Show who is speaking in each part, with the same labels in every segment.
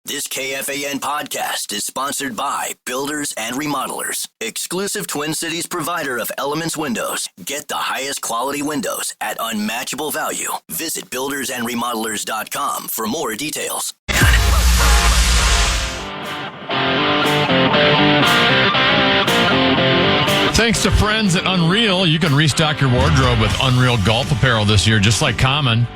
Speaker 1: This KFAN podcast is sponsored by Builders and Remodelers, exclusive Twin Cities provider of Elements Windows. Get the highest quality windows at unmatchable value. Visit buildersandremodelers.com for more details.
Speaker 2: Thanks to friends at Unreal, you can restock your wardrobe with Unreal golf apparel this year, just like Common.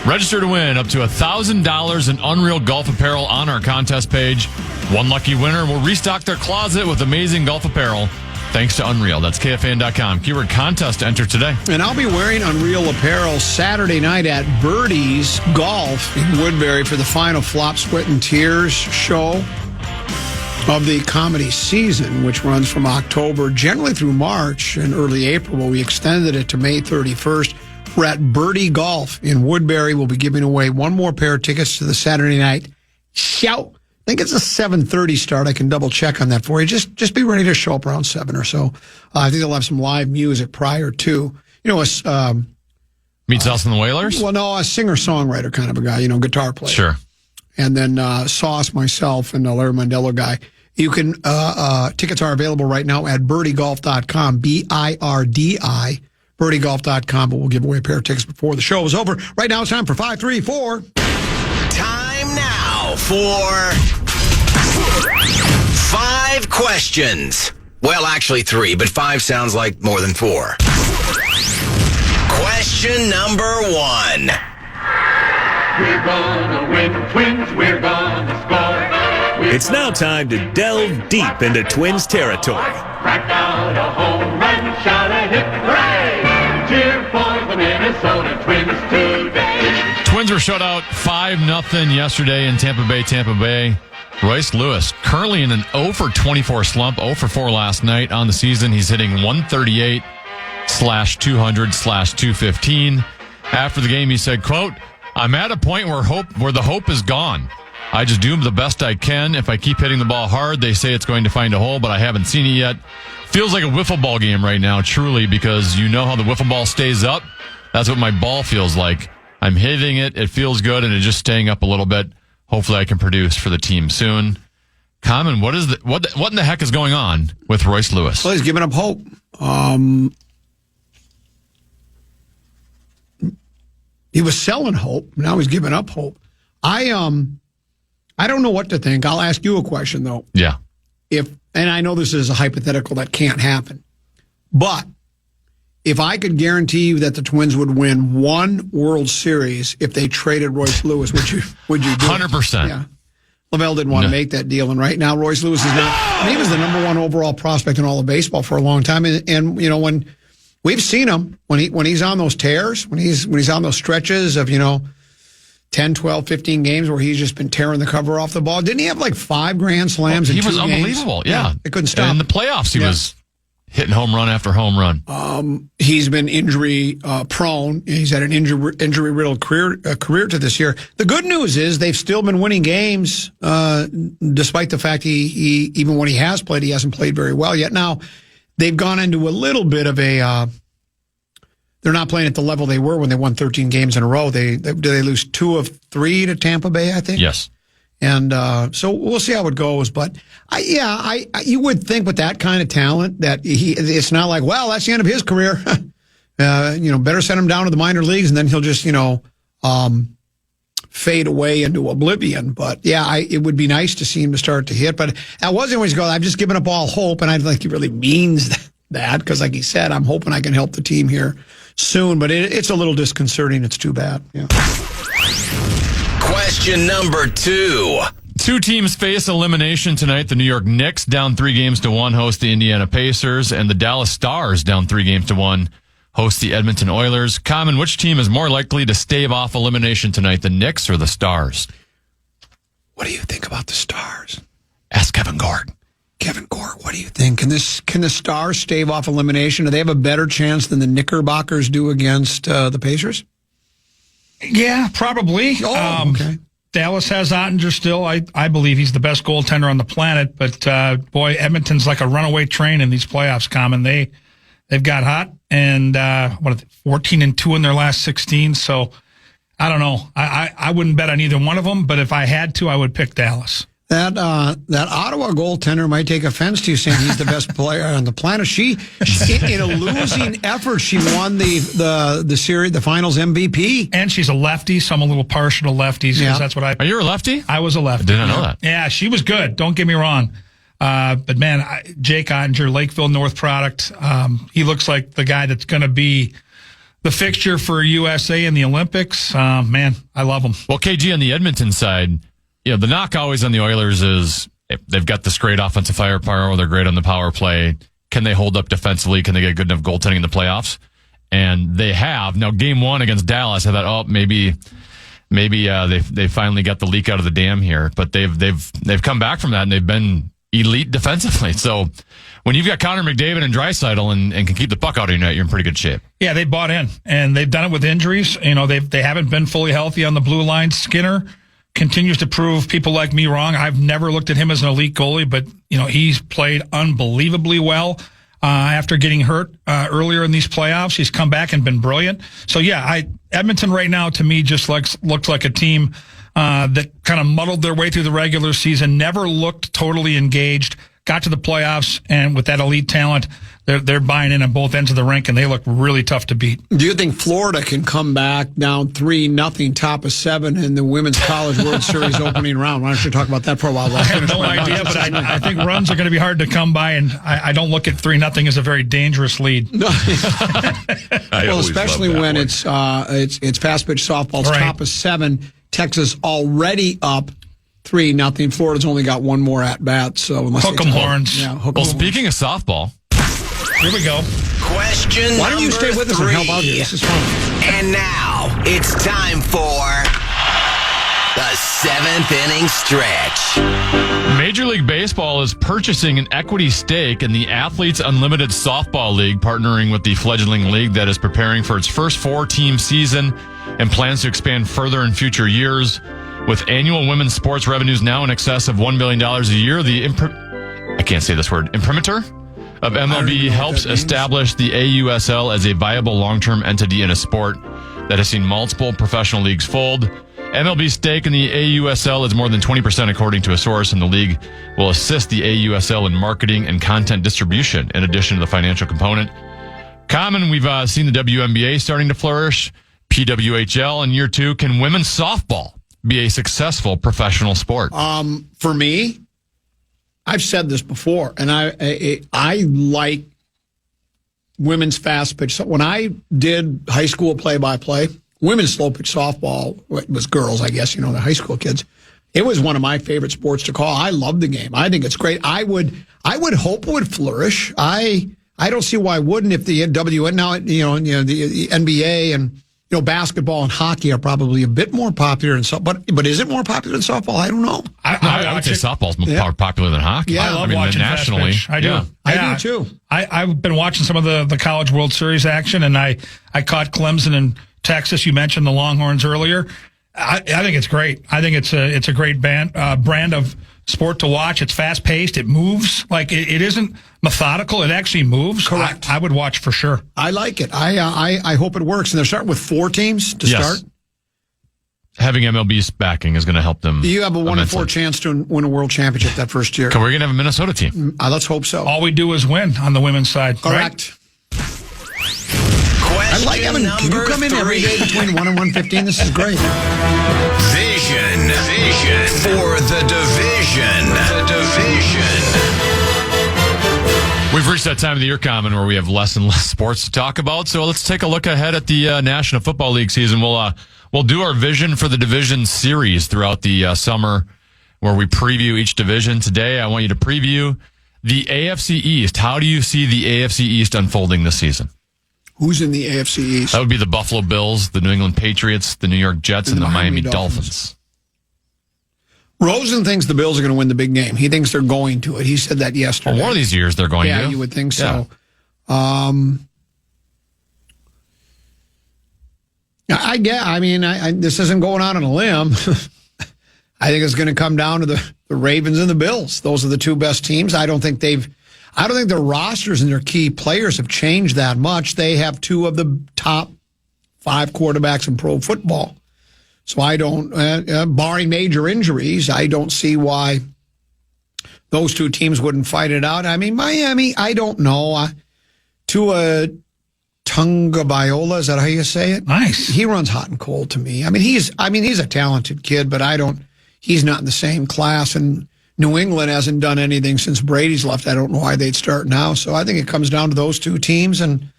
Speaker 2: Register to win up to $1,000 in Unreal golf apparel on our contest page. One lucky winner will restock their closet with amazing golf apparel thanks to Unreal. That's KFAN.com. Keyword contest to enter today.
Speaker 3: And I'll be wearing Unreal apparel Saturday night at Birdie's Golf in Woodbury for the final Flop, Sweat, and Tears show of the comedy season, which runs from October generally through March and early April, but we extended it to May 31st. We're at Birdie Golf in Woodbury. We'll be giving away one more pair of tickets to the Saturday night show. I think it's a 7:30 start. I can double check on that for you. Just be ready to show up around 7 or so. I think they'll have some live music prior to,
Speaker 2: Meets Us and the Wailers?
Speaker 3: Well, no, a singer-songwriter kind of a guy, guitar player.
Speaker 2: Sure.
Speaker 3: And then Sauce, myself, and the Larry Mondello guy. You can, tickets are available right now at birdiegolf.com, BIRDI. birdiegolf.com, but we'll give away a pair of tickets before the show is over. Right now it's time for 534.
Speaker 1: Time now for 5 questions. Well, actually 3, but 5 sounds like more than 4. Question number 1.
Speaker 4: We're gonna win, Twins, we're gonna score.
Speaker 5: It's now time to delve deep into Twins territory.
Speaker 4: Crack out a home run, shout a hip hooray! Cheer for the Minnesota Twins today.
Speaker 2: Twins were shut out 5-0 yesterday in Tampa Bay. Royce Lewis currently in an 0-for-24 slump, 0-for-4 last night on the season. He's hitting 138/200/215. After the game, he said, quote, "I'm at a point where the hope is gone. I just do the best I can. If I keep hitting the ball hard, they say it's going to find a hole, but I haven't seen it yet. Feels like a wiffle ball game right now, truly, because you know how the wiffle ball stays up? That's what my ball feels like. I'm hitting it, it feels good, and it's just staying up a little bit. Hopefully I can produce for the team soon." Common, what in the heck is going on with Royce Lewis?
Speaker 3: Well, he's giving up hope. He was selling hope. Now he's giving up hope. I don't know what to think. I'll ask you a question, though.
Speaker 2: Yeah.
Speaker 3: And I know this is a hypothetical that can't happen, but if I could guarantee you that the Twins would win one World Series if they traded Royce Lewis, would you do it?
Speaker 2: 100%.
Speaker 3: Yeah. Lavelle didn't want to make that deal, and right now Royce Lewis is not. He was the number 1 overall prospect in all of baseball for a long time, and when we've seen him when he's on those tears, when he's on those stretches of 10, 12, 15 games where he's just been tearing the cover off the ball. Didn't he have like 5 grand slams in 2 games?
Speaker 2: He was unbelievable. Yeah.
Speaker 3: They couldn't stop.
Speaker 2: And in the playoffs, he was hitting home run after home run.
Speaker 3: He's been injury prone. He's had an injury-riddled career to this year. The good news is they've still been winning games despite the fact he even when he has played, he hasn't played very well yet. Now, they've gone into a little bit of a they're not playing at the level they were when they won 13 games in a row. Did they lose 2 of 3 to Tampa Bay, I think?
Speaker 2: Yes.
Speaker 3: And so we'll see how it goes. But, you would think with that kind of talent that it's not like, well, that's the end of his career. Better send him down to the minor leagues, and then he'll just, fade away into oblivion. But, it would be nice to see him to start to hit. But that wasn't always go, I've just given up all hope, and I don't think he really means that because, like he said, I'm hoping I can help the team here soon, but it's a little disconcerting. It's too bad. Yeah.
Speaker 1: Question number 2.
Speaker 2: 2 teams face elimination tonight. The New York Knicks down 3-1 host the Indiana Pacers, and the Dallas Stars down 3-1 host the Edmonton Oilers. Common, which team is more likely to stave off elimination tonight, the Knicks or the Stars?
Speaker 3: What do you think about the Stars?
Speaker 2: Ask Kevin Gord.
Speaker 3: Kevin Gord, what do you think? Can the Stars stave off elimination? Do they have a better chance than the Knickerbockers do against the Pacers?
Speaker 6: Yeah, probably.
Speaker 3: Oh, okay.
Speaker 6: Dallas has Ottinger still. I believe he's the best goaltender on the planet. But, boy, Edmonton's like a runaway train in these playoffs, Common. They've got hot, and 14-2 in their last 16. So I don't know. I wouldn't bet on either one of them, but if I had to, I would pick Dallas.
Speaker 3: That Ottawa goaltender might take offense to you saying he's the best player on the planet. She in a losing effort, she won the series, the finals MVP.
Speaker 6: And she's a lefty, so I'm a little partial to lefties because that's what I.
Speaker 2: Are you a lefty?
Speaker 6: I was a lefty.
Speaker 2: I did not know that.
Speaker 6: Yeah, she was good. Don't get me wrong. But man, Jake Ottinger, Lakeville North product. He looks like the guy that's going to be the fixture for USA in the Olympics. Man, I love him.
Speaker 2: Well, KG on the Edmonton side. The knock always on the Oilers is they've got this great offensive firepower. They're great on the power play. Can they hold up defensively? Can they get good enough goaltending in the playoffs? And they have. Now, game one against Dallas, I thought, maybe they finally got the leak out of the dam here. But they've come back from that, and they've been elite defensively. So when you've got Connor McDavid and Draisaitl and can keep the puck out of your net, you're in pretty good shape.
Speaker 6: Yeah, they bought in, and they've done it with injuries. They haven't been fully healthy on the blue line. Skinner continues to prove people like me wrong. I've never looked at him as an elite goalie, but he's played unbelievably well after getting hurt earlier in these playoffs. He's come back and been brilliant. So yeah, Edmonton right now to me just looks like a team that kind of muddled their way through the regular season, never looked totally engaged, got to the playoffs, and with that elite talent, they're buying in on both ends of the rink, and they look really tough to beat.
Speaker 3: Do you think Florida can come back down 3-0, top of 7 in the Women's College World Series opening round? Why don't you talk about that for a while?
Speaker 6: I have no idea, but I think runs are going to be hard to come by, and I don't look at 3-0 as a very dangerous lead.
Speaker 3: Well, especially when it's fast pitch softball's
Speaker 6: right.
Speaker 3: Top of 7. Texas already up 3-0. Florida's only got one more at bat, so
Speaker 6: hook 'em horns.
Speaker 3: Yeah, hook 'em
Speaker 2: Well,
Speaker 3: horns.
Speaker 2: speaking of softball,
Speaker 6: here we go.
Speaker 1: Question
Speaker 3: Why don't you stay with us and help out here?
Speaker 1: 3.
Speaker 3: This is fun.
Speaker 1: And now it's time for the 7th inning stretch.
Speaker 2: Major League Baseball is purchasing an equity stake in the Athletes Unlimited Softball League, partnering with the fledgling league that is preparing for its first 4-team season and plans to expand further in future years. With annual women's sports revenues now in excess of $1 billion a year, the imprimatur of MLB helps establish the AUSL as a viable long-term entity in a sport that has seen multiple professional leagues fold. MLB's stake in the AUSL is more than 20% according to a source, and the league will assist the AUSL in marketing and content distribution in addition to the financial component. Common, we've seen the WNBA starting to flourish, PWHL in year 2. Can women's softball be a successful professional sport?
Speaker 3: For me, I've said this before, and I like women's fast pitch. So when I did high school play-by-play, women's slow pitch softball, it was girls, I guess, the high school kids. It was one of my favorite sports to call. I love the game. I think it's great. I would hope it would flourish. I don't see why it wouldn't if the WN now, the NBA and basketball and hockey are probably a bit more popular than softball. But is it more popular than softball? I don't know.
Speaker 2: I would say softball's more popular than hockey.
Speaker 3: Yeah,
Speaker 6: I love watching
Speaker 2: nationally.
Speaker 6: Fast pitch. I do.
Speaker 2: Yeah.
Speaker 3: I do too.
Speaker 6: I've been watching some of the College World Series action, and I caught Clemson and Texas. You mentioned the Longhorns earlier. I think it's great. I think it's a great brand of sport to watch. It's fast paced. It moves. Like it isn't methodical. It actually moves.
Speaker 3: Correct.
Speaker 6: I would watch for sure.
Speaker 3: I like it. I hope it works. And they're starting with 4 teams to start.
Speaker 2: Having MLB's backing is going to help them.
Speaker 3: You have a 1 in 4
Speaker 2: immensely.
Speaker 3: chance to win a world championship that first year.
Speaker 2: We're going to have a Minnesota team.
Speaker 3: Let's hope so.
Speaker 6: All we do is win on the women's side.
Speaker 3: Correct.
Speaker 6: Right?
Speaker 3: I like having. Can you come in every day between 1 and 1:15? This is great.
Speaker 1: Vision for the division.
Speaker 2: We've reached that time of the year, Common, where we have less and less sports to talk about. So let's take a look ahead at the National Football League season. We'll do our vision for the division series throughout the summer, where we preview each division. Today, I want you to preview the AFC East. How do you see the AFC East unfolding this season?
Speaker 3: Who's in the AFC East?
Speaker 2: That would be the Buffalo Bills, the New England Patriots, the New York Jets, and the Miami Dolphins.
Speaker 3: Rosen thinks the Bills are going to win the big game. He thinks they're going to it. He said that yesterday.
Speaker 2: Well, one of these years they're going to.
Speaker 3: Yeah, you would think so.
Speaker 2: Yeah.
Speaker 3: This isn't going out on a limb. I think it's going to come down to the Ravens and the Bills. Those are the 2 best teams. I don't think their rosters and their key players have changed that much. They have 2 of the top 5 quarterbacks in pro football. So I don't, barring major injuries, I don't see why those two teams wouldn't fight it out. I mean, Miami, I don't know. Tua Tagovailoa, is that how you say it?
Speaker 6: Nice.
Speaker 3: He runs hot and cold to me. I mean, he's a talented kid, but he's not in the same class. And New England hasn't done anything since Brady's left. I don't know why they'd start now. So I think it comes down to those two teams. And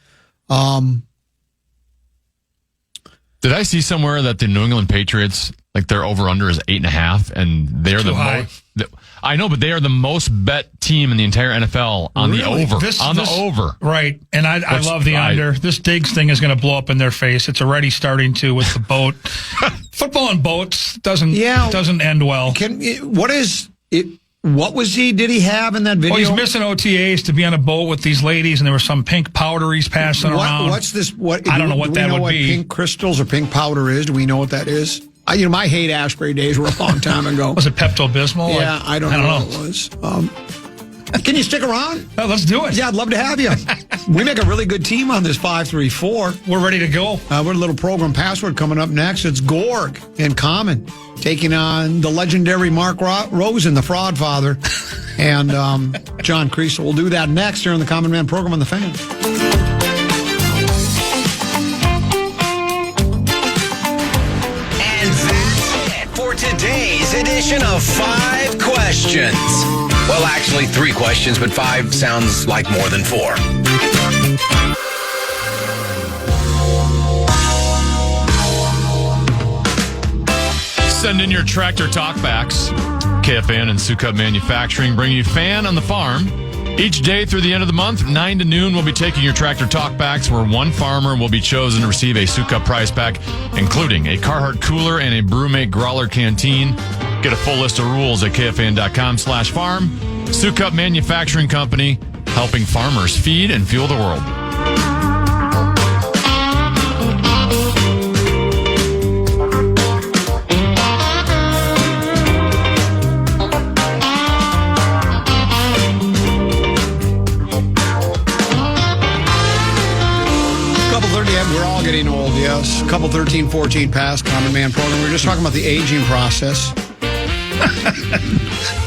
Speaker 2: did I see somewhere that the New England Patriots, like their over-under is 8.5, and they're
Speaker 6: Too
Speaker 2: the
Speaker 6: high.
Speaker 2: most. I know, but they are the most bet team in the entire NFL on the over. The over.
Speaker 6: Right. And I love the under. This Diggs thing is going to blow up in their face. It's already starting to with the boat. Football and boats doesn't end well.
Speaker 3: What did he have in that video?
Speaker 6: Oh, he's missing OTAs to be on a boat with these ladies, and there was some pink powder he's passing around.
Speaker 3: What's this?
Speaker 6: I don't know what that would be.
Speaker 3: Pink crystals or pink powder is? Do we know what that is? My hate Asprey days were a long time ago.
Speaker 6: Was it Pepto-Bismol?
Speaker 3: Yeah, I don't know what it was. Can you stick around?
Speaker 6: Oh, let's do it.
Speaker 3: Yeah, I'd love to have you. We make a really good team on this 5-3-4.
Speaker 6: We're ready to go.
Speaker 3: We're a little program password coming up next. It's Gorg in Common taking on the legendary Mark Rosen, the fraud father, and John Creasel. We'll do that next here on the Common Man program on the Fan.
Speaker 7: Today's edition of 5 Questions. Well, actually 3 questions, but 5 sounds like more than 4.
Speaker 2: Send in your tractor talkbacks. KFAN and Sukup Manufacturing bring you Fan on the Farm. Each day through the end of the month, 9 to noon, we'll be taking your tractor talkbacks where one farmer will be chosen to receive a Sukup prize pack, including a Carhartt cooler and a Brewmate Growler canteen. Get a full list of rules at KFAN.com/farm. Sukup Manufacturing Company, helping farmers feed and fuel the world.
Speaker 3: We're all getting old, yes. Couple 13, 14 past Common Man program. We were just talking about the aging process.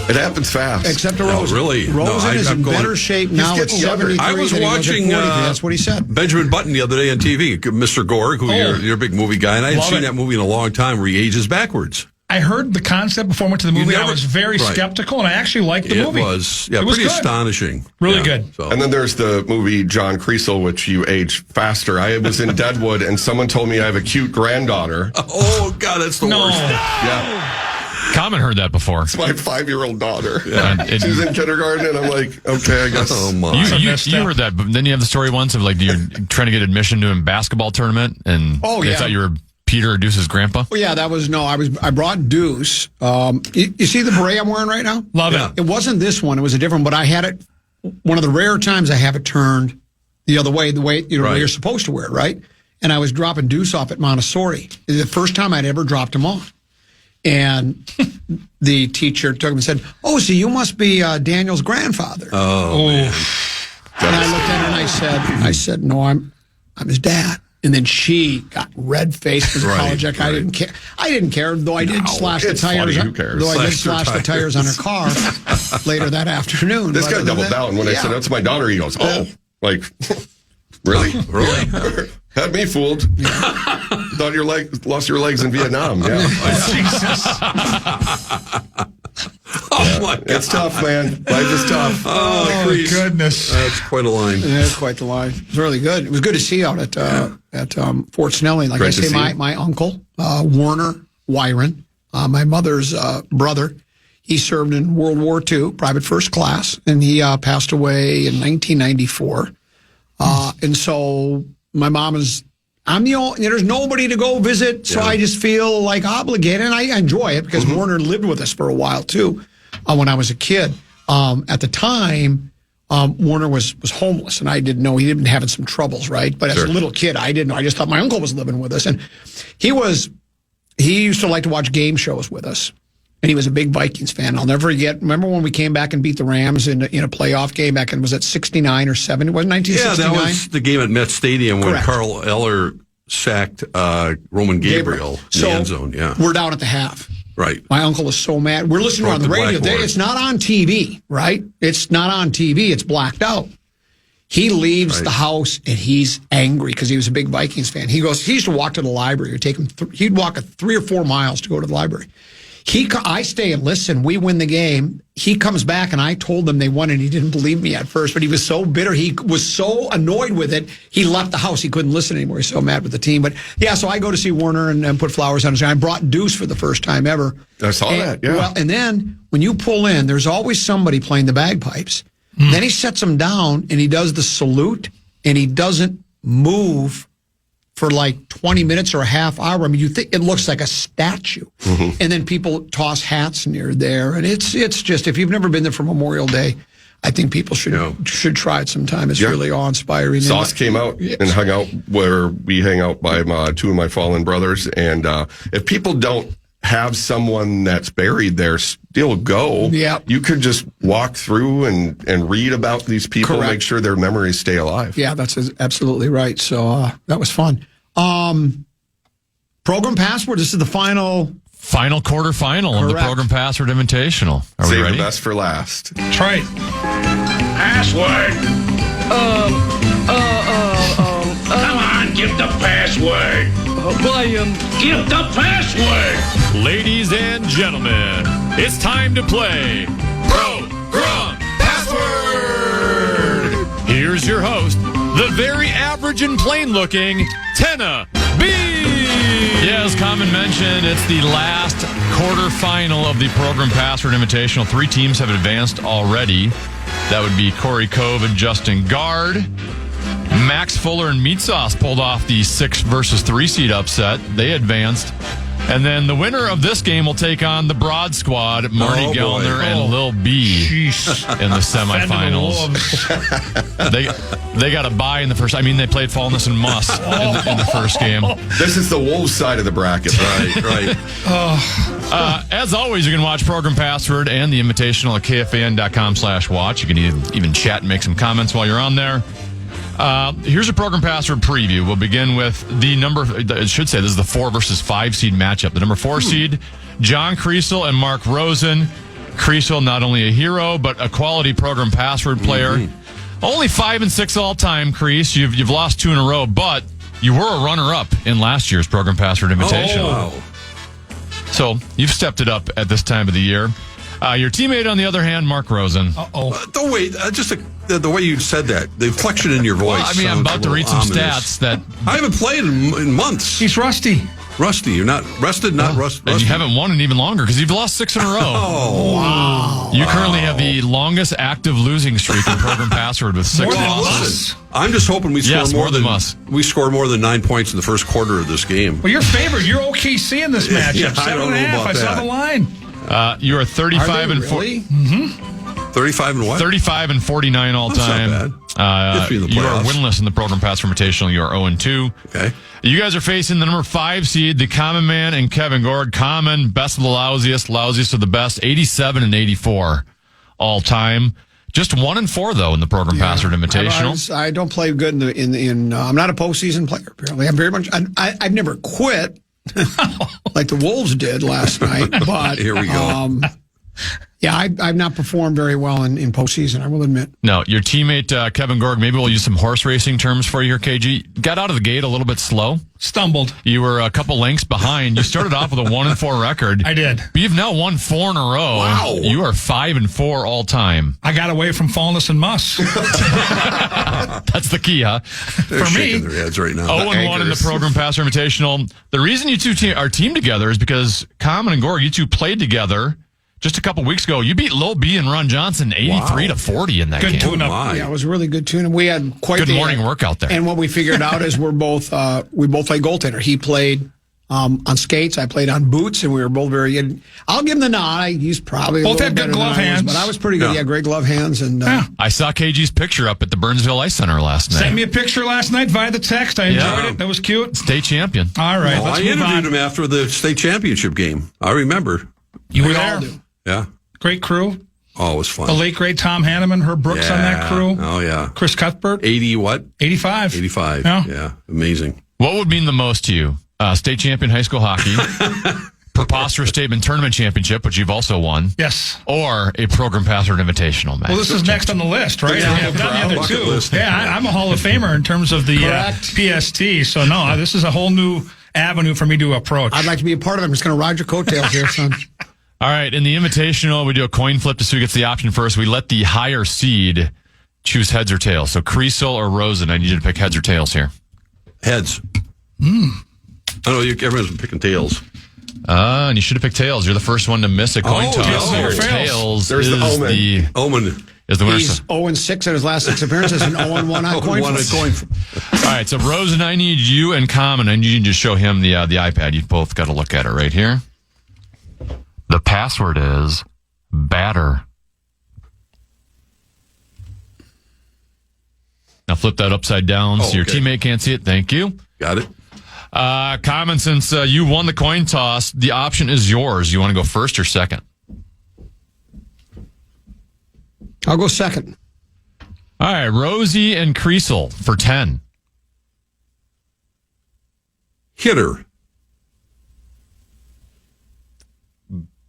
Speaker 8: It happens fast.
Speaker 3: Except to Rosen.
Speaker 8: Really?
Speaker 3: Rosen is in better shape now at 73
Speaker 8: I was
Speaker 3: than
Speaker 8: watching,
Speaker 3: he was at 40. That's what he said.
Speaker 8: Benjamin Button the other day on TV, Mr. Gorg, who you're a big movie guy, and I hadn't seen that movie in a long time where he ages backwards.
Speaker 6: I heard the concept before I went to the movie. I was very skeptical, and I actually liked the movie.
Speaker 8: It was pretty astonishing.
Speaker 6: Really good.
Speaker 8: So.
Speaker 9: And then there's the movie John Creasel, which you age faster. I was in Deadwood, and someone told me I have a cute granddaughter.
Speaker 8: Oh, God, that's the worst.
Speaker 9: Yeah.
Speaker 2: Common heard that before.
Speaker 9: It's my 5-year-old daughter.
Speaker 2: Yeah.
Speaker 9: She's in kindergarten, and I'm like, okay, I guess.
Speaker 8: Oh, my.
Speaker 2: You heard that, but then you have the story once of like you're trying to get admission to a basketball tournament, and they thought you were Peter or Deuce's grandpa?
Speaker 3: Oh, yeah, I brought Deuce. You see the beret I'm wearing right now?
Speaker 6: Love it.
Speaker 3: It wasn't this one. It was a different, but I had it, one of the rare times I have it turned the other way, the way you're supposed to wear it, right? And I was dropping Deuce off at Montessori. The first time I'd ever dropped him off. And the teacher took him and said, "Oh, so you must be Daniel's grandfather."
Speaker 8: Oh, man.
Speaker 3: And I looked at her and I said, "No, I'm his dad." And then she got red-faced as a college act. I didn't care. I didn't care, though I did slash the tires.
Speaker 9: Funny, who cares?
Speaker 3: Though I did slash the tires on her car later that afternoon.
Speaker 9: This guy doubled down when I said, "That's my daughter." He goes, "Oh, like, really?
Speaker 8: Really?
Speaker 9: Had me fooled. Thought lost your legs in Vietnam." Yeah.
Speaker 6: Jesus.
Speaker 8: Oh, my God.
Speaker 9: It's tough, man. Life is tough.
Speaker 6: Oh, goodness.
Speaker 8: That's quite a line.
Speaker 3: That's quite the line. It was really good. It was good to see you out at Fort Snelling. Like
Speaker 9: Great
Speaker 3: I say, my uncle, Warner Wyron, my mother's brother, he served in World War II, private first class, and he passed away in 1994. And so my mom is, there's nobody to go visit, so I just feel like obligated, and I enjoy it because Warner lived with us for a while too when I was a kid. At the time, Warner was homeless, and I didn't know he had been having some troubles, right? But as a little kid, I didn't know. I just thought my uncle was living with us, and he used to like to watch game shows with us. And he was a big Vikings fan. I'll never forget. Remember when we came back and beat the Rams in a playoff game back in, was it 69 or 7? It was 1969?
Speaker 8: Yeah, that was the game at Met Stadium when Carl Eller sacked Roman Gabriel in the end zone. Yeah,
Speaker 3: we're down at the half.
Speaker 8: Right.
Speaker 3: My uncle is so mad. We're listening on the radio. It's not on TV, right? It's not on TV. It's blacked out. He leaves the house and he's angry because he was a big Vikings fan. He used to walk to the library. It would take him. He'd walk 3 or 4 miles to go to the library. I stay and listen. We win the game. He comes back, and I told them they won, and he didn't believe me at first, but he was so bitter. He was so annoyed with it, he left the house. He couldn't listen anymore. He's so mad with the team. But, yeah, so I go to see Warner and put flowers on his grave. I brought Deuce for the first time ever.
Speaker 9: I saw that, yeah.
Speaker 3: Well, and then when you pull in, there's always somebody playing the bagpipes. Then he sets them down, and he does the salute, and he doesn't move for like 20 minutes or a half hour. I mean, you think it looks like a statue. Mm-hmm. And then people toss hats near there. And it's just, if you've never been there for Memorial Day, I think people should try it sometime. It's really awe-inspiring.
Speaker 9: Sauce came out and hung out where we hang out by 2 of my fallen brothers. And if people don't have someone that's buried there, still go.
Speaker 3: Yeah.
Speaker 9: You could just walk through and read about these people,
Speaker 3: Correct.
Speaker 9: Make sure their memories stay alive.
Speaker 3: Yeah, that's absolutely right. So that was fun. Program password. This is the final
Speaker 2: quarterfinal of the Program Password Invitational. Are we ready?
Speaker 9: Save the best for last.
Speaker 6: Try it.
Speaker 4: Password. Come on, give the password. Give the password.
Speaker 2: Ladies and gentlemen, it's time to play Progrum Password. Here's your host, the very average and plain-looking Tenna B. Yes, common mention, it's the last quarterfinal of the Program Password Invitational. 3 teams have advanced already. That would be Corey Cove and Justin Gard. Max Fuller and Meat Sauce pulled off the 6 versus 3 seed upset. They advanced. And then the winner of this game will take on the Broad Squad, Marty Gellner and Lil B in the semifinals. They got a bye in the first. I mean, they played Fallness and Muss in the first game.
Speaker 9: This is the Wolves side of the bracket.
Speaker 8: Right.
Speaker 2: As always, you can watch Program Password and the Invitational at KFAN.com/watch. You can even chat and make some comments while you're on there. Here's a Program Password preview. We'll begin with it should say this is the 4 versus 5 seed matchup. The number 4 seed, John Creasel and Mark Rosen. Creasel, not only a hero, but a quality Program Password player. Mm-hmm. Only 5-6 all time, Crease. You've lost 2 in a row, but you were a runner-up in last year's Program Password Invitational.
Speaker 8: Wow.
Speaker 2: So you've stepped it up at this time of the year. Your teammate, on the other hand, Mark Rosen.
Speaker 8: Don't wait. The way you said that, the inflection in your voice.
Speaker 2: Well, I mean, I'm about to read some stats that
Speaker 8: I haven't played in months.
Speaker 6: He's rusty.
Speaker 8: Rusty. You're not rested, rusty.
Speaker 2: And you haven't won in even longer because you've lost 6 in a row.
Speaker 8: Oh, wow.
Speaker 2: You currently have the longest active losing streak in Program Password with 6 losses.
Speaker 8: I'm just hoping we score
Speaker 2: more than us.
Speaker 8: We score more than 9 points in the first quarter of this game.
Speaker 6: Well, you're favored. You're OKC in this matchup.
Speaker 8: Yeah,
Speaker 6: 7.5. I saw the line.
Speaker 2: You are 35 and 40.
Speaker 3: Mm-hmm.
Speaker 8: 35 and what?
Speaker 2: 35 and 49 all time.
Speaker 8: That's not bad.
Speaker 2: You are winless in the Program Password Invitational. You are 0-2.
Speaker 8: Okay.
Speaker 2: You guys are facing the number 5 seed, the Common Man and Kevin Gord. Common, best of the lousiest of the best, 87 and 84 all time. Just 1-4 though in the Program Password Invitational.
Speaker 3: I don't play good in I'm not a postseason player. Apparently, I'm very much. I've never quit like the Wolves did last night. But
Speaker 8: here we go.
Speaker 3: I've not performed very well in postseason, I will admit.
Speaker 2: No, your teammate, Kevin Gorg, maybe we'll use some horse racing terms for you here, KG. Got out of the gate a little bit slow.
Speaker 6: Stumbled.
Speaker 2: You were a couple lengths behind. You started off with a 1-4 record.
Speaker 6: I did.
Speaker 2: But you've now won 4 in a row.
Speaker 8: Wow.
Speaker 2: You are 5-4 all time.
Speaker 6: I got away from Fallness and Muss.
Speaker 2: That's the key, huh?
Speaker 8: They're
Speaker 6: for me.
Speaker 8: shaking their heads right now.
Speaker 2: 0-1 in the Program Password Invitational. The reason you two are teamed together is because Common and Gorg, you two played together. Just a couple weeks ago, you beat Lil B and Ron Johnson 83-40 in that game.
Speaker 6: Good tune-up.
Speaker 3: Yeah, it was a really good tune. We had quite
Speaker 2: good morning workout there.
Speaker 3: And what we figured out is we both play goaltender. He played on skates. I played on boots, and we were both very good. I'll give him the nod. He's probably
Speaker 6: both had good glove hands,
Speaker 3: but I was pretty good. Yeah, great glove hands. And
Speaker 2: I saw KG's picture up at the Burnsville Ice Center last night.
Speaker 6: Sent me a picture last night via the text. I enjoyed it. That was cute.
Speaker 2: State champion.
Speaker 6: All right, let's
Speaker 8: I
Speaker 6: move
Speaker 8: interviewed
Speaker 6: on.
Speaker 8: him after the state championship game. I remember.
Speaker 6: You were
Speaker 3: we
Speaker 6: there.
Speaker 3: all do.
Speaker 8: Yeah.
Speaker 6: Great crew.
Speaker 8: Oh, it was fun.
Speaker 6: The late, great Tom Hanneman, Herb Brooks on that crew.
Speaker 8: Oh, yeah.
Speaker 6: Chris Cuthbert.
Speaker 8: 80 what?
Speaker 6: 85.
Speaker 8: 85.
Speaker 6: Yeah.
Speaker 8: Yeah. Amazing.
Speaker 2: What would mean the most to you? State champion high school hockey, preposterous statement tournament championship, which you've also won.
Speaker 6: Yes.
Speaker 2: Or a Program Password Invitational match.
Speaker 6: Well, this is next on the list, right?
Speaker 8: Yeah,
Speaker 6: I've done the other two.
Speaker 8: list.
Speaker 6: Yeah, I'm a Hall of Famer in terms of the PST. So, no, this is a whole new avenue for me to approach.
Speaker 3: I'd like to be a part of it. I'm just going to ride your coattails here, son.
Speaker 2: All right, in the Invitational, we do a coin flip to see who gets the option first. We let the higher seed choose heads or tails. So Creasel or Rosen, I need you to pick heads or tails here.
Speaker 8: Heads. I know everyone's been picking tails.
Speaker 2: And you should have picked tails. You're the first one to miss a coin toss here. Tails
Speaker 9: There's
Speaker 2: is
Speaker 9: the
Speaker 8: Omen.
Speaker 2: Is the winner.
Speaker 3: He's 0-6 at his last 6 appearances and 0-1 on coin flip.
Speaker 2: All right, so Rosen, I need you and Common. I need you to show him the iPad. You've both got to look at it right here. The password is batter. Now flip that upside down so your teammate can't see it. Thank you.
Speaker 8: Got it.
Speaker 2: Common, since you won the coin toss, the option is yours. You want to go first or second?
Speaker 3: I'll go second.
Speaker 2: All right, Rosie and Creasel for 10.
Speaker 8: Hitter.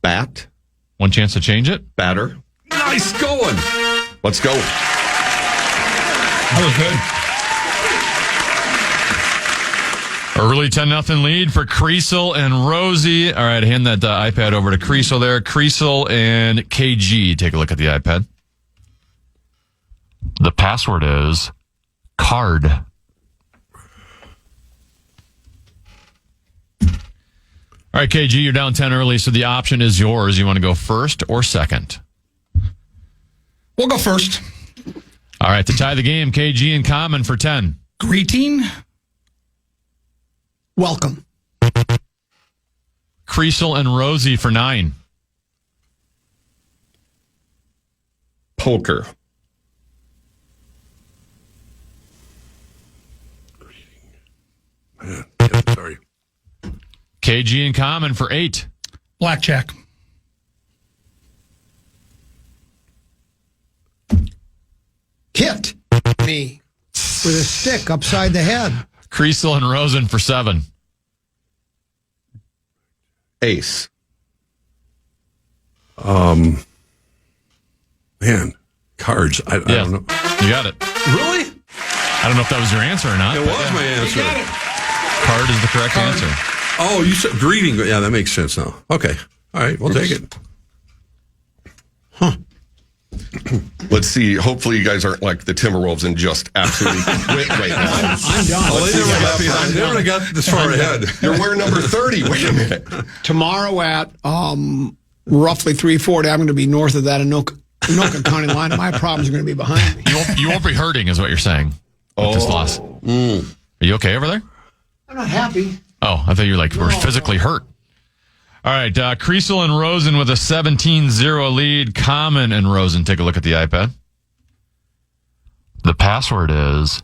Speaker 9: Bat.
Speaker 2: One chance to change it.
Speaker 9: Batter.
Speaker 8: Nice going.
Speaker 9: Let's go.
Speaker 6: That was good.
Speaker 2: Early 10-0 lead for Creasel and Rosie. All right, hand that iPad over to Creasel there. Creasel and KG. Take a look at the iPad. The password is card. All right, KG, you're down 10 early, so the option is yours. You want to go first or second?
Speaker 6: We'll go first.
Speaker 2: All right, to tie the game, KG and Common for 10.
Speaker 6: Greeting.
Speaker 3: Welcome.
Speaker 2: Creasel and Rosie for 9.
Speaker 9: Poker.
Speaker 8: Sorry.
Speaker 2: KG and Common for 8.
Speaker 6: Blackjack.
Speaker 3: Hit me with a stick upside the head.
Speaker 2: Creasel and Rosen for 7.
Speaker 9: Ace.
Speaker 8: Man, cards. I don't know.
Speaker 2: You got it.
Speaker 8: Really?
Speaker 2: I don't know if that was your answer or not.
Speaker 8: It was my answer.
Speaker 2: Card is the correct answer.
Speaker 8: Oh, you said greeting. Yeah, that makes sense now. Okay. All right, we'll take it.
Speaker 9: Let's see. Hopefully, you guys aren't like the Timberwolves and just absolutely quit right now.
Speaker 3: I'm done.
Speaker 8: Oh, they never got this far ahead.
Speaker 9: You're wearing number 30. Wait a minute.
Speaker 3: Tomorrow at roughly 3:40, I'm going to be north of that Anoka County line, and my problems are going to be behind me.
Speaker 2: You won't be hurting, is what you're saying, with this loss. Are you okay over there?
Speaker 3: I'm not happy.
Speaker 2: Oh, I thought you were physically hurt. All right, Creasel and Rosen with a 17-0 lead. Common and Rosen, take a look at the iPad. The password is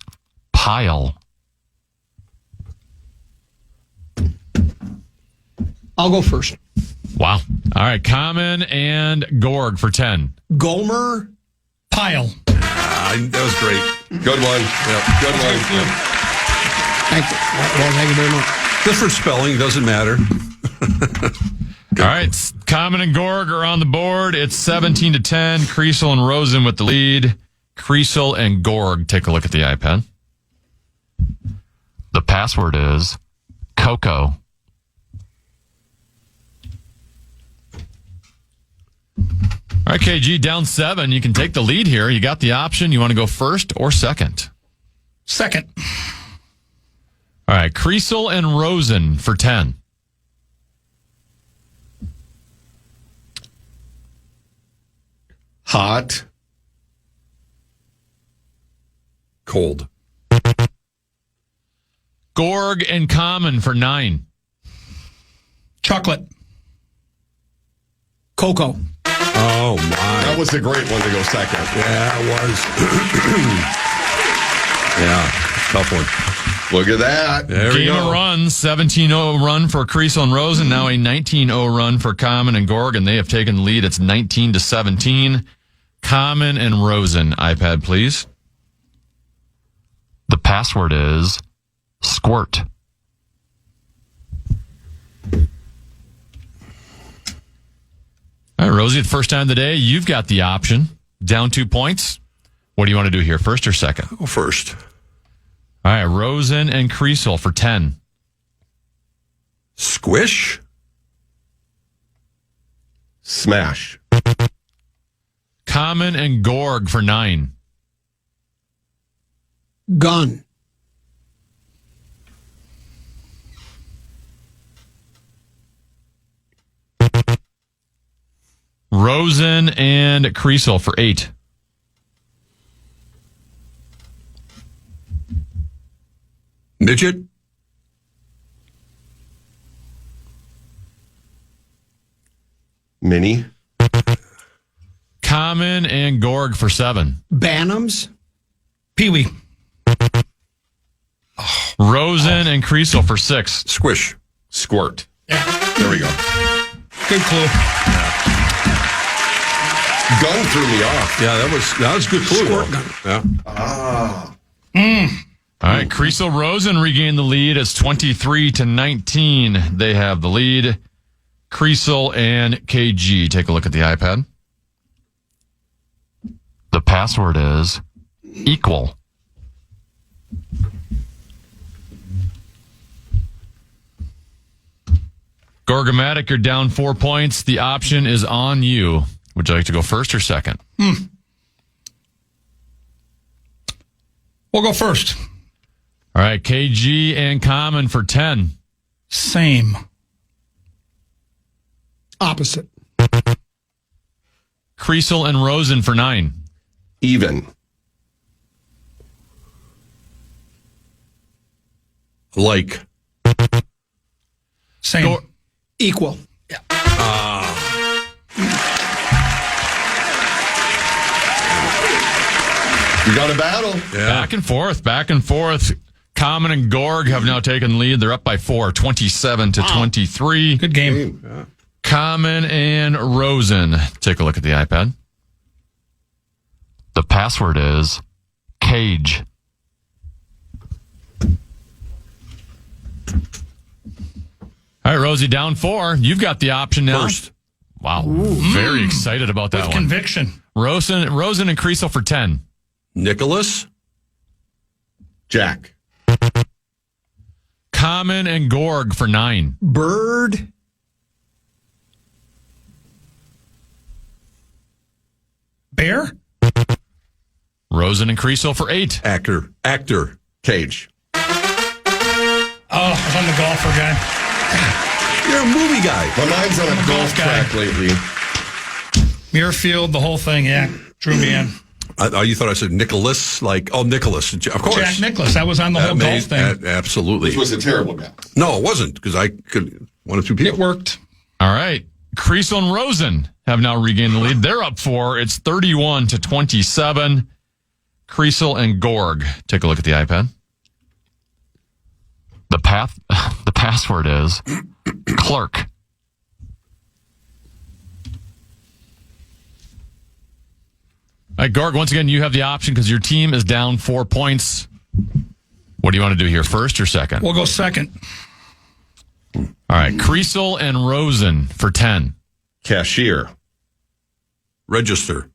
Speaker 2: pile.
Speaker 3: I'll go first.
Speaker 2: Wow. All right, Common and Gorg for 10.
Speaker 3: Gomer.
Speaker 6: Pile.
Speaker 8: That was great.
Speaker 9: Good one.
Speaker 8: Yep.
Speaker 9: Good one.
Speaker 3: Thank you. Well, thank you very much.
Speaker 8: Different spelling, doesn't matter.
Speaker 2: All right, Common and Gorg are on the board. It's 17-10. Creasel and Rosen with the lead. Creasel and Gorg, take a look at the iPad. The password is Coco. All right, KG, down 7. You can take the lead here. You got the option. You want to go first or second?
Speaker 6: Second.
Speaker 2: All right, Creasel and Rosen for 10.
Speaker 9: Hot.
Speaker 8: Cold.
Speaker 2: Gorg and Common for 9.
Speaker 6: Chocolate.
Speaker 3: Cocoa.
Speaker 8: Oh, my.
Speaker 9: That was a great one to go second.
Speaker 8: Yeah, it was. Yeah, tough one.
Speaker 9: Look at that.
Speaker 8: There we
Speaker 2: Game
Speaker 8: go.
Speaker 2: of runs, 17-0 run for Creasel and Rosen, now a 19-0 run for Common and Gorg, and they have taken the lead. It's 19-17. Common and Rosen, iPad, please. The password is squirt. All right, Rosie, the first time of the day, you've got the option. Down 2 points. What do you want to do here, first or second?
Speaker 8: I'll go first.
Speaker 2: All right, Rosen and Creasel for 10.
Speaker 8: Squish.
Speaker 9: Smash.
Speaker 2: Common and Gorg for 9.
Speaker 3: Gun.
Speaker 2: Rosen and Creasel for 8.
Speaker 8: Midget.
Speaker 9: Mini.
Speaker 2: Common and Gorg for 7.
Speaker 3: Bantams.
Speaker 6: Pee-wee.
Speaker 2: Rosen and Creasel for 6.
Speaker 8: Squish.
Speaker 9: Squirt.
Speaker 6: Yeah.
Speaker 9: There we go.
Speaker 6: Good clue.
Speaker 9: Gun threw me off.
Speaker 8: Yeah, that was a good clue.
Speaker 3: Squirt gun.
Speaker 8: Yeah.
Speaker 2: All right, Creasel Rosen regained the lead. It's 23-19. They have the lead. Creasel and KG. Take a look at the iPad. The password is equal. Gorgomatic, you're down 4 points. The option is on you. Would you like to go first or second?
Speaker 6: We'll go first.
Speaker 2: All right, KG and Common for 10.
Speaker 6: Same.
Speaker 3: Opposite.
Speaker 2: Creasel and Rosen for 9.
Speaker 9: Even.
Speaker 8: Like.
Speaker 6: Same.
Speaker 2: Go-
Speaker 3: Equal.
Speaker 9: We got a battle.
Speaker 8: Yeah.
Speaker 2: Back and forth, back and forth. Common and Gorg have now taken the lead. They're up by 4, 27-23.
Speaker 6: Good game.
Speaker 2: Common and Rosen. Take a look at the iPad. The password is cage. All right, Rosie, down 4. You've got the option now.
Speaker 8: First.
Speaker 2: Wow. Very excited about that
Speaker 6: With
Speaker 2: one.
Speaker 6: conviction.
Speaker 2: Rosen and Creasel for 10.
Speaker 8: Nicholas.
Speaker 9: Jack.
Speaker 2: Common and Gorg for 9.
Speaker 3: Bird.
Speaker 6: Bear?
Speaker 2: Rosen and Creasel for 8.
Speaker 8: Actor.
Speaker 9: Cage.
Speaker 6: Oh, I was on the golfer guy.
Speaker 8: You're a movie guy.
Speaker 9: My mind's on a golf
Speaker 6: guy.
Speaker 9: track lately.
Speaker 6: Muirfield, the whole thing, yeah. Drew me in.
Speaker 8: You thought I said Nicholas? Nicholas. Of course.
Speaker 6: Jack Nicklaus. That was on the whole golf thing.
Speaker 8: Absolutely.
Speaker 9: This was a terrible guy.
Speaker 8: No, it wasn't, because I could one of two people.
Speaker 6: It worked.
Speaker 2: All right. Creasel and Rosen have now regained the lead. They're up 4. It's 31-27. Creasel and Gorg. Take a look at the iPad. The password is clerk. All right, Gorg, once again, you have the option because your team is down 4 points. What do you want to do here, first or second?
Speaker 6: We'll go second.
Speaker 2: All right, Creasel and Rosen for 10.
Speaker 9: Cashier.
Speaker 8: Register.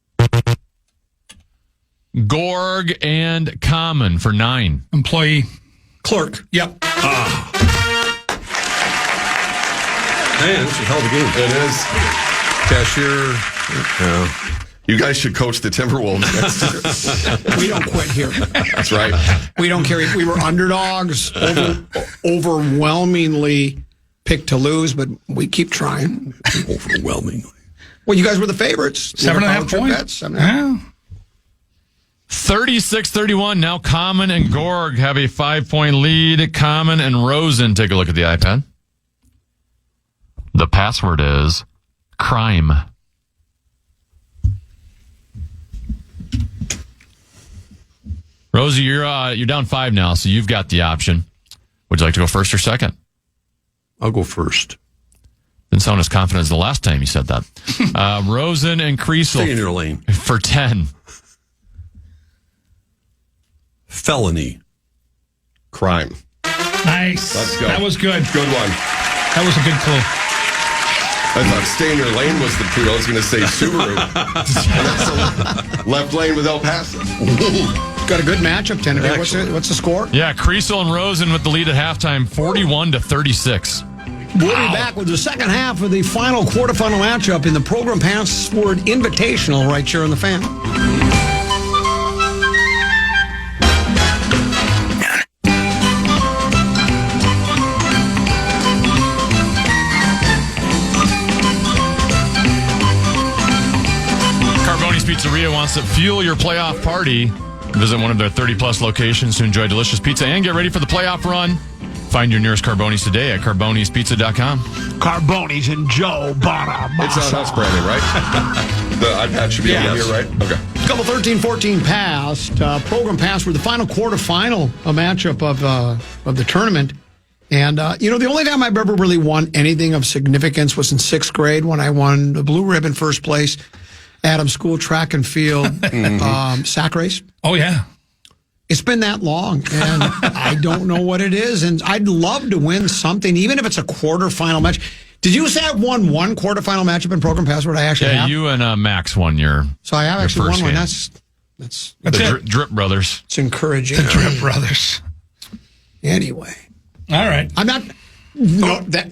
Speaker 2: Gorg and Common for 9.
Speaker 6: Employee.
Speaker 3: Clerk.
Speaker 6: Yep.
Speaker 8: Man, this is a hell of a game.
Speaker 9: It is.
Speaker 8: Cashier. Yeah.
Speaker 9: You guys should coach the Timberwolves next year.
Speaker 3: We don't quit here.
Speaker 9: That's right.
Speaker 3: We don't care. We were underdogs, overwhelmingly picked to lose, but we keep trying.
Speaker 8: Overwhelmingly.
Speaker 3: Well, you guys were the favorites.
Speaker 6: 7.5 points.
Speaker 3: 7.5.
Speaker 6: Yeah.
Speaker 2: 36-31. Now Common and Gorg have a 5-point lead. Common and Rosen. Take a look at the iPad. The password is crime. Rosie, you're down 5 now, so you've got the option. Would you like to go first or second?
Speaker 8: I'll go first.
Speaker 2: Didn't sound as confident as the last time you said that. Rosen and Creasel
Speaker 8: Stay in your lane.
Speaker 2: for 10.
Speaker 8: Felony.
Speaker 9: Crime.
Speaker 6: Nice.
Speaker 9: Let's go.
Speaker 6: That was good.
Speaker 9: Good one.
Speaker 6: That was a good clue.
Speaker 9: I thought stay in your lane was the clue. I was going to say Subaru. Left lane with El Paso.
Speaker 3: Got a good matchup tonight. What's the score?
Speaker 2: Yeah, Creasel and Rosen with the lead at halftime, 41-36.
Speaker 3: We'll be back with the second half of the final quarterfinal matchup in the Progrum Password Invitational right here on the Fan.
Speaker 2: Carboni's Pizzeria wants to fuel your playoff party. Visit one of their 30-plus locations to enjoy delicious pizza and get ready for the playoff run. Find your nearest Carboni's today at carbonispizza.com.
Speaker 3: Carboni's and Joe Bonamassa.
Speaker 9: It's on us, Brandon, right? The iPad should be on here, right? Okay.
Speaker 3: Couple 13-14 passed. Program passed for the final quarterfinal matchup of the tournament. And, the only time I've ever really won anything of significance was in 6th grade when I won the blue ribbon first place Adams School track and field sack race.
Speaker 6: Oh, yeah.
Speaker 3: It's been that long, and I don't know what it is. And I'd love to win something, even if it's a quarterfinal match. Did you say I've won one quarterfinal matchup in Program Password? I actually have.
Speaker 2: Yeah, you and Max won your.
Speaker 3: So I have actually won one.
Speaker 2: Game.
Speaker 3: That's
Speaker 2: the Drip Brothers.
Speaker 3: It's encouraging.
Speaker 6: The Drip Brothers.
Speaker 3: Anyway,
Speaker 6: all right.
Speaker 3: I'm not. No, that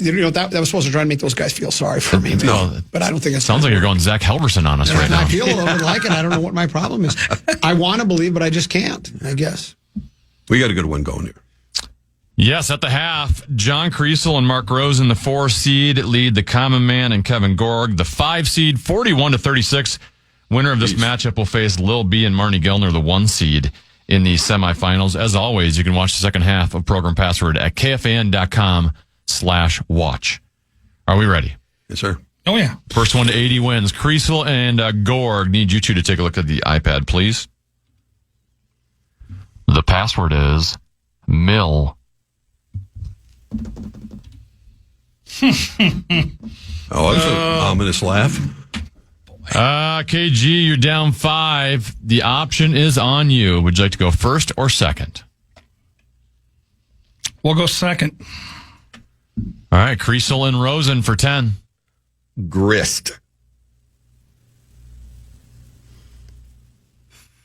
Speaker 3: was supposed to try and make those guys feel sorry for me.
Speaker 2: No,
Speaker 3: but I don't think it
Speaker 2: sounds like you're going Zach Helverson on us right now.
Speaker 3: I feel a little bit like it. I don't know what my problem is. I want to believe, but I just can't. I guess
Speaker 8: we got a good one going here.
Speaker 2: Yes, at the half, John Creasel and Mark Rosen, the 4 seed, lead the Common Man and Kevin Gorg, the 5 seed, 41-36. Winner of this matchup will face Lil B and Marnie Gellner, the 1 seed, in the semifinals. As always, you can watch the second half of Program Password at KFAN.com/watch. Are we ready?
Speaker 8: Yes, sir.
Speaker 6: Oh, yeah.
Speaker 2: First one to 80 wins. Creasel and Gorg, need you two to take a look at the iPad, please. The password is Mill.
Speaker 8: Oh, that's an ominous laugh.
Speaker 2: KG, you're down 5. The option is on you. Would you like to go first or second?
Speaker 6: We'll go second.
Speaker 2: All right, Creasel and Rosen for 10.
Speaker 9: Grist.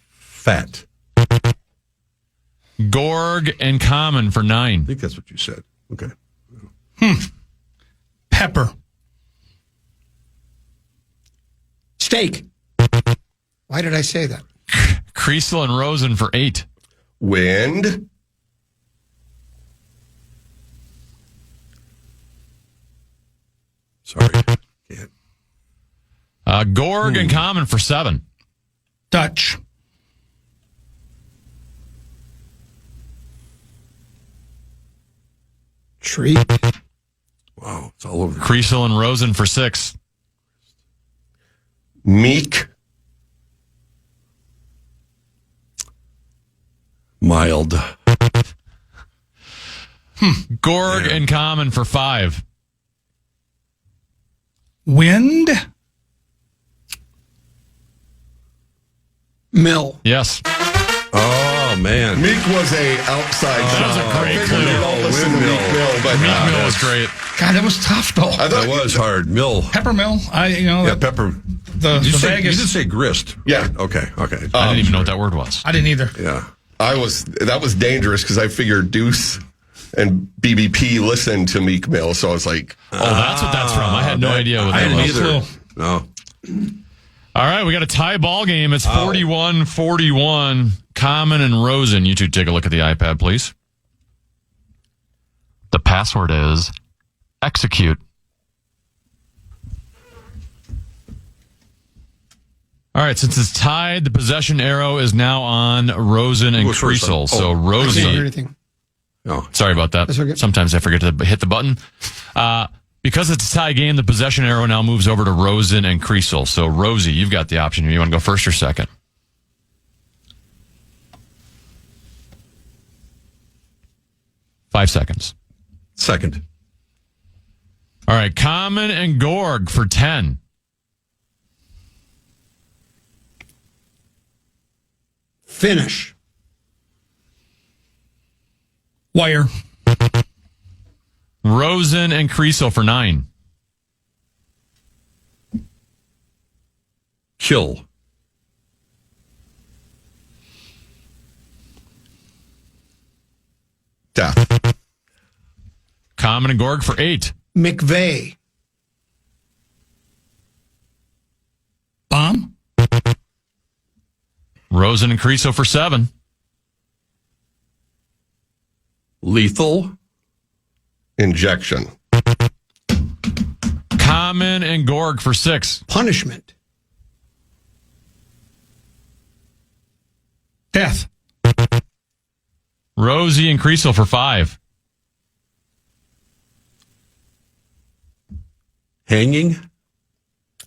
Speaker 8: Fat.
Speaker 2: Gorg and Common for 9.
Speaker 8: I think that's what you said. Okay.
Speaker 6: Pepper.
Speaker 3: steak. Why did I say that?
Speaker 2: Creasel and Rosen for 8.
Speaker 9: Wind.
Speaker 8: Sorry. Can't.
Speaker 2: Gorg and Common for 7.
Speaker 6: Dutch.
Speaker 3: Tree.
Speaker 8: Wow, it's all over.
Speaker 2: Creasel and Rosen for 6.
Speaker 9: Meek.
Speaker 8: Mild.
Speaker 2: Gorg and Common for 5.
Speaker 6: Wind.
Speaker 3: Mill.
Speaker 2: Yes.
Speaker 8: Oh, man.
Speaker 9: Meek was a outside shot.
Speaker 2: That was a great clue.
Speaker 9: Don't listen to Meek Mill, but
Speaker 2: Meek Mill was great.
Speaker 6: God, that was tough though.
Speaker 8: That was hard. Mill.
Speaker 6: Peppermill.
Speaker 8: Pepper.
Speaker 6: The
Speaker 8: You
Speaker 6: Vegas.
Speaker 8: did say grist.
Speaker 9: Yeah.
Speaker 8: Okay.
Speaker 2: I didn't even know what that word was.
Speaker 6: I didn't either.
Speaker 8: Yeah.
Speaker 9: that was dangerous because I figured Deuce and BBP listened to Meek Mill, so I was like,
Speaker 2: Oh, that's what that's from. I had no idea what
Speaker 8: I
Speaker 2: that
Speaker 8: didn't
Speaker 2: was.
Speaker 8: either. No.
Speaker 2: All right, we got a tie ball game. It's 41-41. Common and Rosen. You two take a look at the iPad, please. The password is execute. All right, since it's tied, the possession arrow is now on Rosen and
Speaker 8: Who's first?
Speaker 2: Creasel. So
Speaker 3: I can't hear
Speaker 2: Rosie,
Speaker 3: anything.
Speaker 8: No.
Speaker 2: sorry about that.
Speaker 3: That's okay.
Speaker 2: Sometimes I forget to hit the button. Because it's a tie game, the possession arrow now moves over to Rosen and Creasel. So Rosie, you've got the option here. You want to go first or second? Five seconds.
Speaker 8: Second.
Speaker 2: All right, Common and Gorg for 10.
Speaker 3: Finish.
Speaker 6: Wire.
Speaker 2: Rosen and Creasel for 9.
Speaker 8: Kill.
Speaker 9: Death.
Speaker 2: Common and Gorg for 8.
Speaker 3: McVeigh.
Speaker 6: Bomb.
Speaker 2: Rosen and Creasel for 7.
Speaker 8: Lethal.
Speaker 9: Injection.
Speaker 2: Common and Gorg for 6.
Speaker 3: Punishment.
Speaker 6: Death.
Speaker 2: Rosie and Creasel for 5.
Speaker 8: Hanging.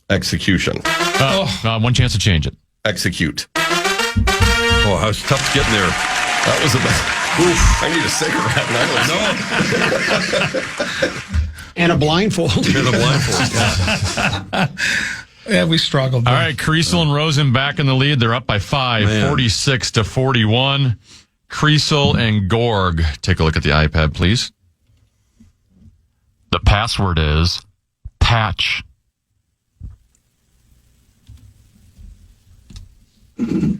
Speaker 9: Execution.
Speaker 2: One chance to change it.
Speaker 9: Execute.
Speaker 8: Oh, how tough to get in there.
Speaker 9: That was a oof. I need a cigarette.
Speaker 3: And a blindfold.
Speaker 8: And a blindfold.
Speaker 6: Yeah, we struggled.
Speaker 2: All right, Creasel and Rosen back in the lead. They're up by 5,
Speaker 8: Man.
Speaker 2: 46 to 41. Creasel and Gorg. Take a look at the iPad, please. The password is patch. All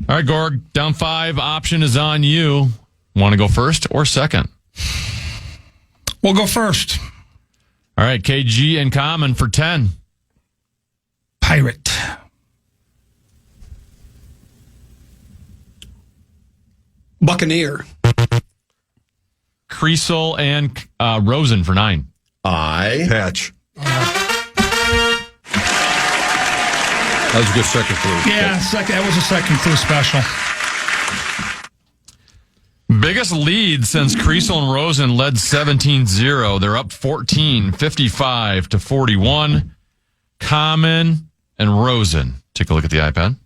Speaker 2: right, Gorg, down 5. Option is on you. Want to go first or second?
Speaker 6: We'll go first.
Speaker 2: All right, KG and Common for 10.
Speaker 6: Pirate.
Speaker 3: Buccaneer.
Speaker 2: Creasel and Rosen for 9.
Speaker 8: Patch. That was a good second clue.
Speaker 6: Yeah, that was a second clue special.
Speaker 2: Biggest lead since Creasel and Rosen led 17-0. They're up 14, 55 to 41. Common and Rosen. Take a look at the iPad.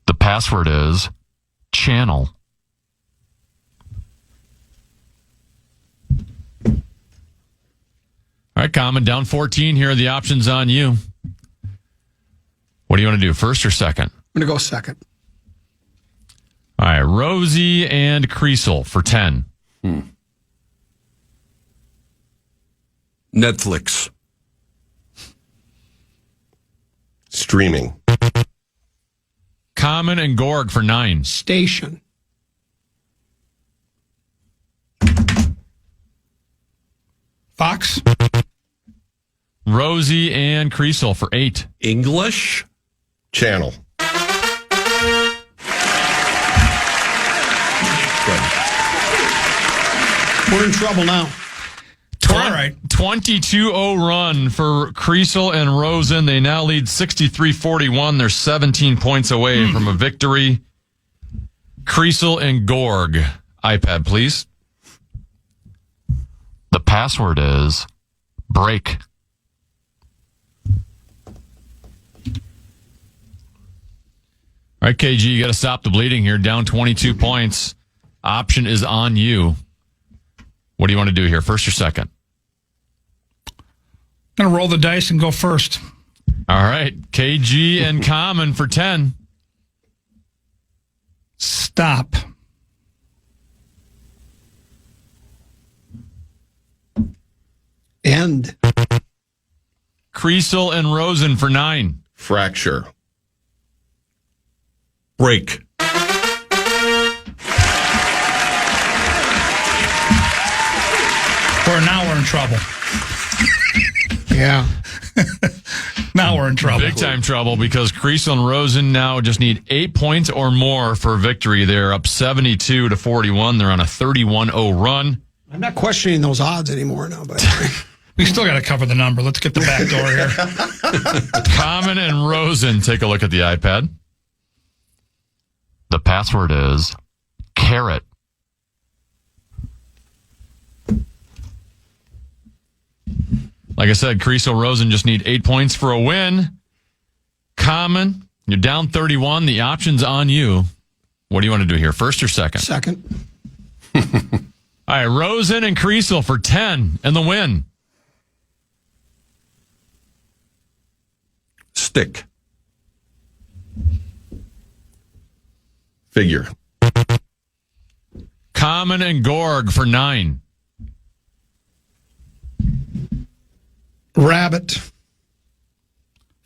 Speaker 2: The password is channel. All right, Common, down 14 here. The options on you. What do you want to do, first or second?
Speaker 3: I'm going to go second.
Speaker 2: All right, Rosie and Creasel for 10.
Speaker 8: Netflix.
Speaker 9: Streaming.
Speaker 2: Common and Gorg for 9.
Speaker 3: Station.
Speaker 6: Fox.
Speaker 2: Rosie and Creasel for 8.
Speaker 8: English.
Speaker 9: Channel.
Speaker 3: We're in trouble now.
Speaker 6: All right.
Speaker 2: 22-0 run for Creasel and Rosen. They now lead 63-41. They're 17 points away from a victory. Creasel and Gorg. iPad, please. The password is break. All right, KG, you got to stop the bleeding here. Down 22 points. Option is on you. What do you want to do here, first or second?
Speaker 6: I'm going to roll the dice and go first.
Speaker 2: All right, KG and Common for 10.
Speaker 6: Stop.
Speaker 3: End.
Speaker 2: Creasel and Rosen for 9.
Speaker 9: Fracture.
Speaker 8: Break.
Speaker 6: Now we're in trouble.
Speaker 3: Yeah.
Speaker 6: Now we're in trouble.
Speaker 2: Big time trouble because Creasel and Rosen now just need 8 points or more for victory. They're up 72 to 41. They're on a 31-0 run.
Speaker 3: I'm not questioning those odds anymore now, but
Speaker 6: We still got to cover the number. Let's get the back door here.
Speaker 2: Common and Rosen. Take a look at the iPad. The password is carrot. Like I said, Creasel, Rosen just need 8 points for a win. Common, you're down 31. The option's on you. What do you want to do here, first or second?
Speaker 3: second.
Speaker 2: All right, Rosen and Creasel for 10 and the win.
Speaker 8: Stick.
Speaker 9: Figure.
Speaker 2: Common and Gorg for 9.
Speaker 3: Rabbit.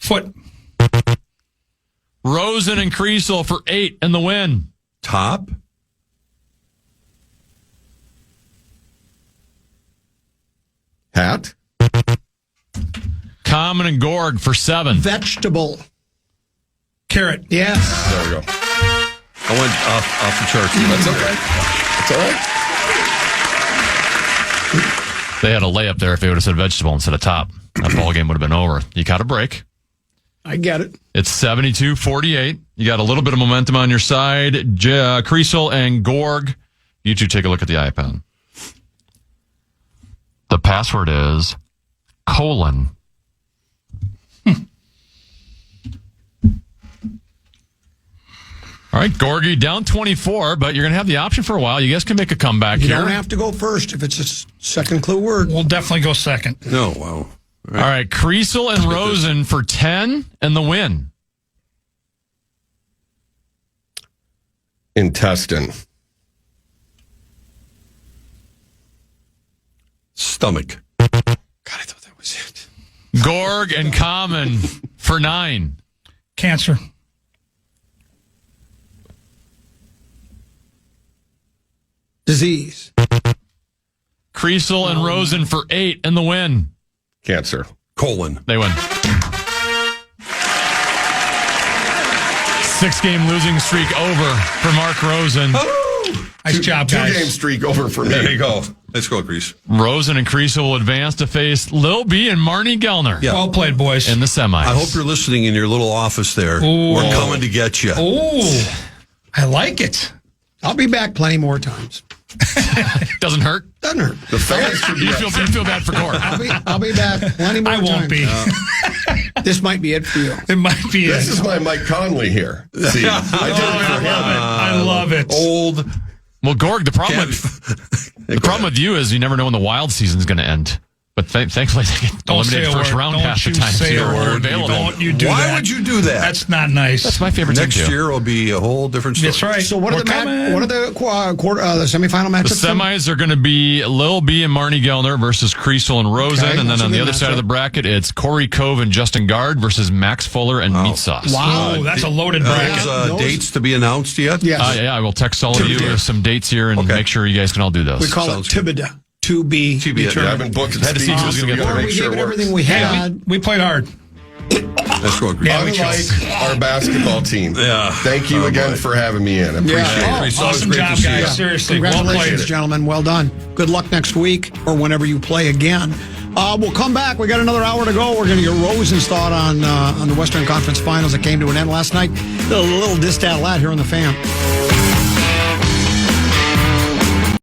Speaker 6: Foot.
Speaker 2: Rosen and Creasel for 8 and the win.
Speaker 8: Top.
Speaker 9: Hat.
Speaker 2: Common and Gorg for 7.
Speaker 3: Vegetable.
Speaker 6: Carrot.
Speaker 3: Yes.
Speaker 9: There we go.
Speaker 8: I went off the charts.
Speaker 9: That's okay. That's all right.
Speaker 2: They had a layup there if they would have said vegetable instead of top. That ball game would have been over. You caught a break.
Speaker 3: I get it.
Speaker 2: It's 72-48. You got a little bit of momentum on your side. Creasel and Gorg, you two take a look at the iPad. The password is : All right, Gorgie, down 24, but you're going to have the option for a while. You guys can make a comeback
Speaker 3: You
Speaker 2: here.
Speaker 3: don't have to go first if it's a second clue word.
Speaker 6: We'll definitely go second.
Speaker 8: No, wow.
Speaker 2: All right, Creasel and Rosen for 10 and the win.
Speaker 9: Intestine.
Speaker 8: Stomach.
Speaker 3: God, I thought that was it.
Speaker 2: Gorg and Common for 9.
Speaker 6: Cancer.
Speaker 3: Disease.
Speaker 2: Creasel and Rosen for 8 and the win.
Speaker 9: Cancer.
Speaker 8: Colon.
Speaker 2: They win. 6-game losing streak over for Mark Rosen.
Speaker 6: Nice job, guys.
Speaker 9: 2-game streak over for me.
Speaker 8: There you go. Let's go, Grease.
Speaker 2: Rosen and Creasel will advance to face Lil B and Marnie Gellner
Speaker 8: Yeah.
Speaker 6: Well played, boys.
Speaker 2: in the semis.
Speaker 8: I hope you're listening in your little office there.
Speaker 6: Ooh.
Speaker 8: We're coming to get you.
Speaker 6: Oh, I like it.
Speaker 3: I'll be back plenty more times.
Speaker 2: Doesn't hurt.
Speaker 3: Doesn't hurt.
Speaker 9: The fans should
Speaker 2: You feel bad for Gorg.
Speaker 3: I'll be back plenty more
Speaker 6: I
Speaker 3: times.
Speaker 6: won't be.
Speaker 3: This might be it for you.
Speaker 6: It might be
Speaker 9: This
Speaker 6: it.
Speaker 9: is my Mike Conley here. See, I did it for him.
Speaker 6: I love it.
Speaker 8: Old.
Speaker 2: Well, Gorg, the problem with you is you never know when the wild season's going to end. But thankfully, they get
Speaker 6: Don't say
Speaker 2: eliminated
Speaker 6: a
Speaker 2: first
Speaker 6: word.
Speaker 2: round
Speaker 6: Don't
Speaker 2: half the
Speaker 6: you
Speaker 2: time.
Speaker 6: say
Speaker 2: so
Speaker 6: a
Speaker 2: you're
Speaker 6: word.
Speaker 2: available.
Speaker 6: Don't you do
Speaker 8: Why
Speaker 6: that.
Speaker 8: would you do that?
Speaker 6: That's not nice.
Speaker 2: That's my favorite
Speaker 8: Next
Speaker 2: team, too.
Speaker 8: year will be a whole different story.
Speaker 6: That's right.
Speaker 3: So what are the semifinal
Speaker 2: The
Speaker 3: matchups?
Speaker 2: semis are going to be Lil B and Marnie Gellner versus Creasel and Rosen.
Speaker 3: Okay,
Speaker 2: and then
Speaker 3: that's a
Speaker 2: on the
Speaker 3: good
Speaker 2: other side of
Speaker 3: matchup.
Speaker 2: the bracket, it's Corey Cove and Justin Gard versus Max Fuller and Meat Sauce.
Speaker 6: Wow, that's a loaded bracket.
Speaker 8: Those dates to be announced yet?
Speaker 3: Yes.
Speaker 2: Yeah, I will text all of you
Speaker 8: TBD.
Speaker 2: some dates here and make sure you guys can all do those.
Speaker 3: We call
Speaker 8: Sounds
Speaker 3: it Tibida. To be
Speaker 8: TBD.
Speaker 9: I
Speaker 3: determined.
Speaker 9: haven't booked it.
Speaker 2: Had to see who was gonna get
Speaker 9: gotta
Speaker 2: there.
Speaker 9: make
Speaker 3: We
Speaker 9: sure
Speaker 3: gave
Speaker 9: it
Speaker 3: it
Speaker 9: works.
Speaker 3: everything we had.
Speaker 6: We played hard.
Speaker 8: Let's go, Grease.
Speaker 6: Yeah, we
Speaker 9: Unlike our basketball team.
Speaker 8: Yeah.
Speaker 9: Thank you again for having me in. I appreciate
Speaker 3: Yeah.
Speaker 9: it.
Speaker 8: It's always
Speaker 6: Awesome
Speaker 8: great to
Speaker 6: job,
Speaker 8: see
Speaker 6: guys.
Speaker 8: you.
Speaker 6: Seriously, well
Speaker 3: Congratulations,
Speaker 6: played.
Speaker 3: gentlemen. Well done. Good luck next week or whenever you play again. We'll come back. We got another hour to go. We're going to get Rosen's thought on the Western Conference Finals that came to an end last night. A little distat lat here on the Fan.